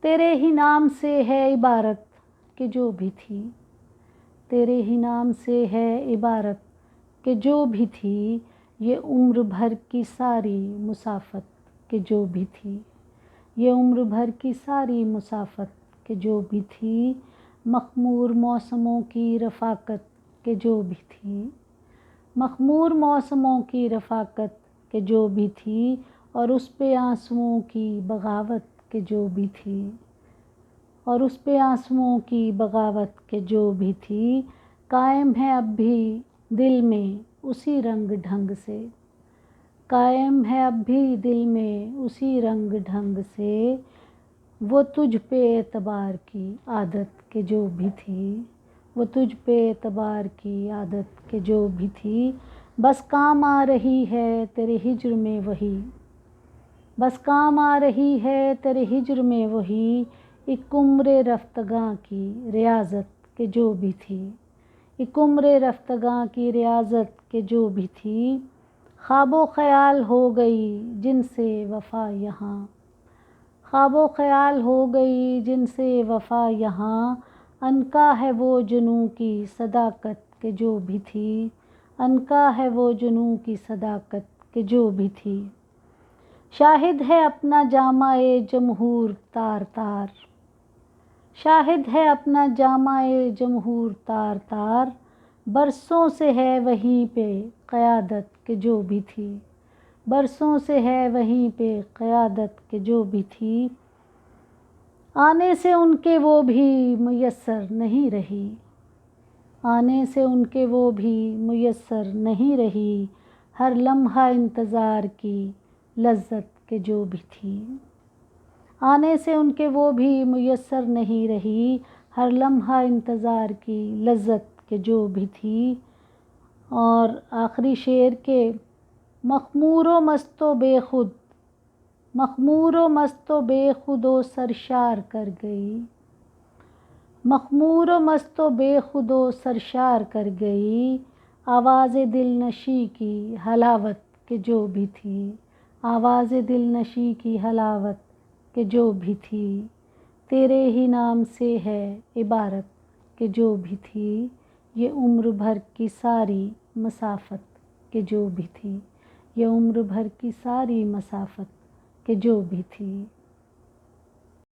تیرے ہی نام سے ہے عبارت کہ جو بھی تھی، تیرے ہی نام سے ہے عبارت کہ جو بھی تھی، یہ عمر بھر کی ساری مسافت کہ جو بھی تھی، یہ عمر بھر کی ساری مسافت کہ جو بھی تھی، مخمور موسموں کی رفاقت کہ جو بھی تھی، مخمور موسموں کی رفاقت کہ جو بھی تھی، اور اس پہ آنسوؤں کی بغاوت کہ جو بھی تھی، اور اس پہ آنسوؤں کی بغاوت کہ جو بھی تھی، قائم ہے اب بھی دل میں اسی رنگ ڈھنگ سے، قائم ہے اب بھی دل میں اسی رنگ ڈھنگ سے، وہ تجھ پہ اعتبار کی عادت کہ جو بھی تھی، وہ تجھ پہ اعتبار کی عادت کہ جو بھی تھی، بس کام آ رہی ہے تیرے ہجر میں وہی، بس کام آ رہی ہے تیرے ہجر میں وہی، ایک عمر رفتگاں کی ریاضت کہ جو بھی تھی، ایک عمر رفتگاں کی ریاضت کہ جو بھی تھی، خواب و خیال ہو گئی جن سے وفا یہاں، خواب و خیال ہو گئی جن سے وفا یہاں، عنقا ہے وہ جنوں کی صداقت کہ جو بھی تھی، عنقا ہے وہ جنوں کی صداقت کہ جو بھی تھی، شاہد ہے اپنا جامع جمہور تار تار، شاہد ہے اپنا جامع جمہور تار تار، برسوں سے ہے وہیں پہ قیادت کہ جو بھی تھی، برسوں سے ہے وہیں پہ قیادت کہ جو بھی تھی، آنے سے ان کے وہ بھی میسر نہیں رہی، آنے سے ان کے وہ بھی میسر نہیں رہی، ہر لمحہ انتظار کی لذت کہ جو بھی تھی، آنے سے ان کے وہ بھی میسر نہیں رہی، ہر لمحہ انتظار کی لذت کہ جو بھی تھی۔ اور آخری شعر کے مخمور و مست و بے خود، مخمور و مست و بے خود و سرشار کر گئی، مخمور و مست و بے خود و سرشار کر گئی، آواز دل نشیں کی حلاوت کہ جو بھی تھی، آواز دل نشیں کی حلاوت کہ جو بھی تھی، تیرے ہی نام سے ہے عبارت کہ جو بھی تھی، یہ عمر بھر کی ساری مسافت کہ جو بھی تھی، یہ عمر بھر کی ساری مسافت کہ جو بھی تھی۔